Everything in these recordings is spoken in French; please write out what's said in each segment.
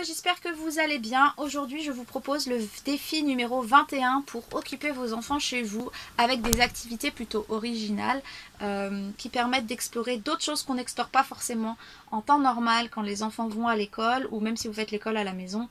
j'espère que vous allez bien. Aujourd'hui, je vous propose le défi numéro 21 pour occuper vos enfants chez vous avec des activités plutôt originales qui permettent d'explorer d'autres choses qu'on n'explore pas forcément en temps normal quand les enfants vont à l'école ou même si vous faites l'école à la maison.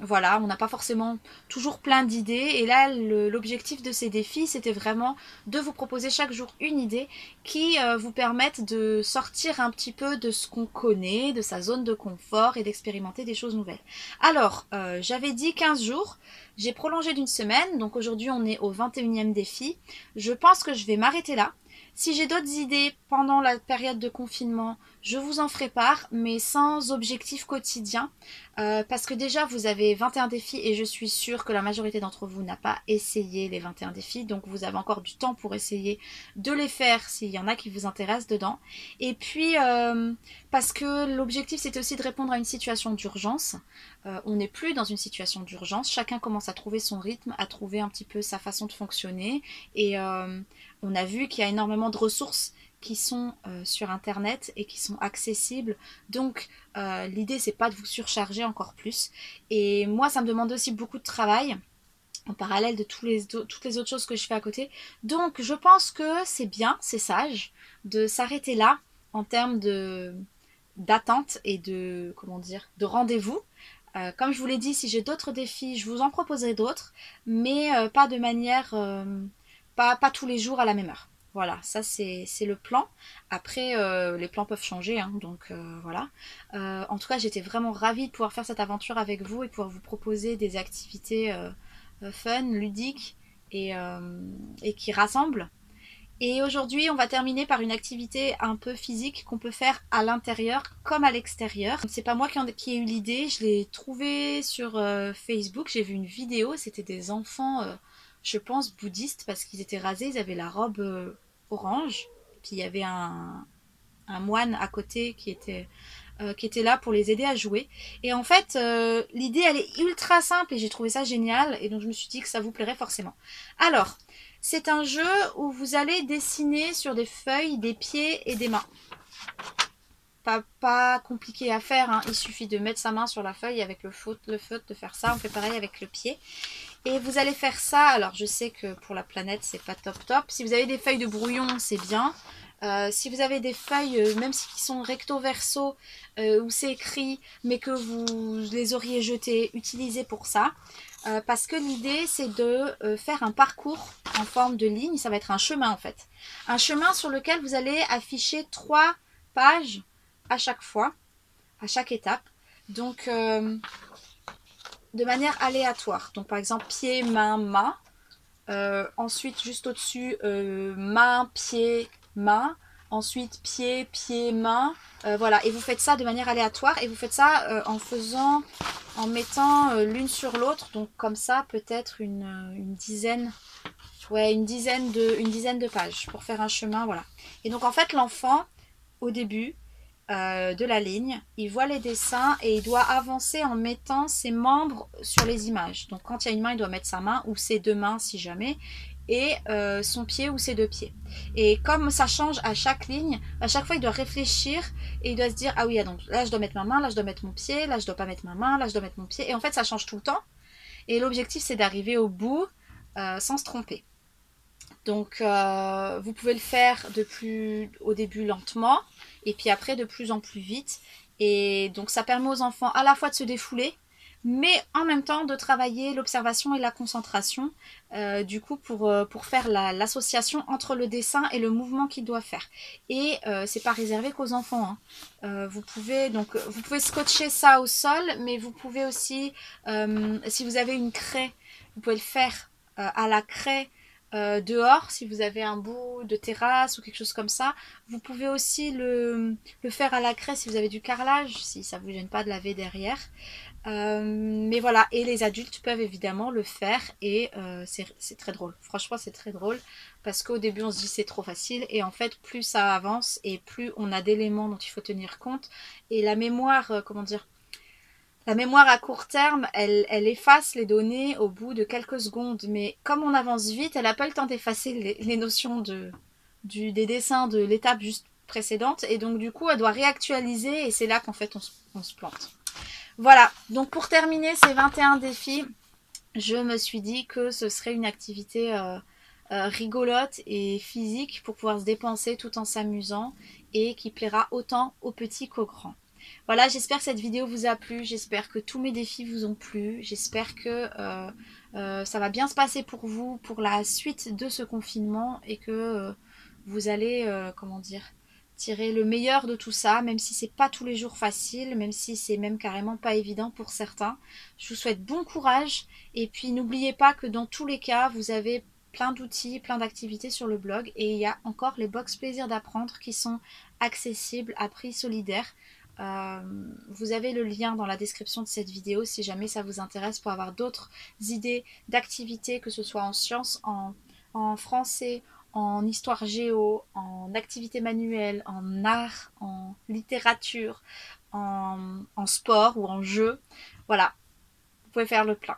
Voilà, on n'a pas forcément toujours plein d'idées et là, l'objectif de ces défis, c'était vraiment de vous proposer chaque jour une idée qui vous permette de sortir un petit peu de ce qu'on connaît, de sa zone de confort et d'expérimenter des choses nouvelles. Alors, j'avais dit 15 jours, j'ai prolongé d'une semaine, donc aujourd'hui on est au 21e défi. Je pense que je vais m'arrêter là. Si j'ai d'autres idées pendant la période de confinement, je vous en ferai part, mais sans objectif quotidien. Parce que déjà, vous avez 21 défis et je suis sûre que la majorité d'entre vous n'a pas essayé les 21 défis. Donc, vous avez encore du temps pour essayer de les faire s'il y en a qui vous intéressent dedans. Et puis, parce que l'objectif, c'était aussi de répondre à une situation d'urgence. On n'est plus dans une situation d'urgence. Chacun commence à trouver son rythme, à trouver un petit peu sa façon de fonctionner. Et on a vu qu'il y a énormément de ressources qui sont sur internet et qui sont accessibles. Donc l'idée c'est pas de vous surcharger encore plus. Et moi ça me demande aussi beaucoup de travail en parallèle de toutes les autres choses que je fais à côté. Donc je pense que c'est bien, c'est sage de s'arrêter là en termes d'attente et de rendez-vous. Comme je vous l'ai dit, si j'ai d'autres défis, je vous en proposerai d'autres, mais pas de manière, pas tous les jours à la même heure. Voilà, ça c'est le plan. Après, les plans peuvent changer, hein, donc voilà. En tout cas, j'étais vraiment ravie de pouvoir faire cette aventure avec vous et pouvoir vous proposer des activités fun, ludiques et qui rassemblent. Et aujourd'hui, on va terminer par une activité un peu physique qu'on peut faire à l'intérieur comme à l'extérieur. C'est pas moi qui ai eu l'idée, je l'ai trouvée sur Facebook. J'ai vu une vidéo, c'était des enfants, je pense, bouddhistes parce qu'ils étaient rasés, ils avaient la robe orange. Puis il y avait un moine à côté qui était là pour les aider à jouer. Et en fait, l'idée, elle est ultra simple et j'ai trouvé ça génial. Et donc, je me suis dit que ça vous plairait forcément. Alors, c'est un jeu où vous allez dessiner sur des feuilles des pieds et des mains. Pas compliqué à faire, hein. Il suffit de mettre sa main sur la feuille avec le feutre de faire ça. On fait pareil avec le pied. Et vous allez faire ça. Alors, je sais que pour la planète, c'est pas top top. Si vous avez des feuilles de brouillon, c'est bien. Si vous avez des feuilles, même si qui sont recto verso, où c'est écrit, mais que vous les auriez jetées, utilisez pour ça. Parce que l'idée, c'est de faire un parcours en forme de ligne. Ça va être un chemin, en fait. Un chemin sur lequel vous allez afficher 3 pages à chaque fois, à chaque étape. Donc, de manière aléatoire. Donc, par exemple, pied, main, main. Ensuite, juste au-dessus, main, pied, main. Ensuite, pied, pied, main. Voilà, et vous faites ça de manière aléatoire. Et vous faites ça en mettant l'une sur l'autre. Donc, comme ça, peut-être une dizaine. Ouais, une dizaine de pages pour faire un chemin, voilà. Et donc, en fait, l'enfant, au début de la ligne, il voit les dessins et il doit avancer en mettant ses membres sur les images. Donc quand il y a une main, il doit mettre sa main ou ses 2 mains si jamais, et son pied ou ses 2 pieds. Et comme ça change à chaque ligne, à chaque fois il doit réfléchir et il doit se dire ah oui, donc là je dois mettre ma main, là je dois mettre mon pied, là je dois pas mettre ma main, là je dois mettre mon pied. Et en fait ça change tout le temps. Et l'objectif c'est d'arriver au bout sans se tromper. Donc vous pouvez le faire au début lentement et puis après de plus en plus vite. Et donc ça permet aux enfants à la fois de se défouler, mais en même temps de travailler l'observation et la concentration, du coup pour faire l'association entre le dessin et le mouvement qu'il doit faire. Et c'est pas réservé qu'aux enfants, hein. Vous pouvez scotcher ça au sol, mais vous pouvez aussi, si vous avez une craie, vous pouvez le faire à la craie. Dehors, si vous avez un bout de terrasse ou quelque chose comme ça, vous pouvez aussi le faire à la craie si vous avez du carrelage, si ça vous gêne pas de laver derrière. Mais voilà, et les adultes peuvent évidemment le faire et c'est très drôle. Franchement, c'est très drôle parce qu'au début, on se dit c'est trop facile et en fait, plus ça avance et plus on a d'éléments dont il faut tenir compte. Et la mémoire, la mémoire à court terme, elle efface les données au bout de quelques secondes. Mais comme on avance vite, elle n'a pas le temps d'effacer les notions des dessins de l'étape juste précédente. Et donc du coup, elle doit réactualiser et c'est là qu'en fait on se plante. Voilà, donc pour terminer ces 21 défis, je me suis dit que ce serait une activité rigolote et physique pour pouvoir se dépenser tout en s'amusant et qui plaira autant aux petits qu'aux grands. Voilà, j'espère que cette vidéo vous a plu, j'espère que tous mes défis vous ont plu, j'espère que ça va bien se passer pour vous pour la suite de ce confinement et que vous allez, comment dire, tirer le meilleur de tout ça, même si c'est pas tous les jours facile, même si c'est même carrément pas évident pour certains. Je vous souhaite bon courage et puis n'oubliez pas que dans tous les cas, vous avez plein d'outils, plein d'activités sur le blog et il y a encore les box plaisir d'apprendre qui sont accessibles à prix solidaire. Vous avez le lien dans la description de cette vidéo si jamais ça vous intéresse pour avoir d'autres idées d'activités, que ce soit en sciences, en français, en histoire géo, en activité manuelle, en art, en littérature, en sport ou en jeu. Voilà, vous pouvez faire le plein.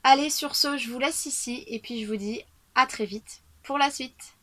Allez, sur ce, je vous laisse ici et puis je vous dis à très vite pour la suite.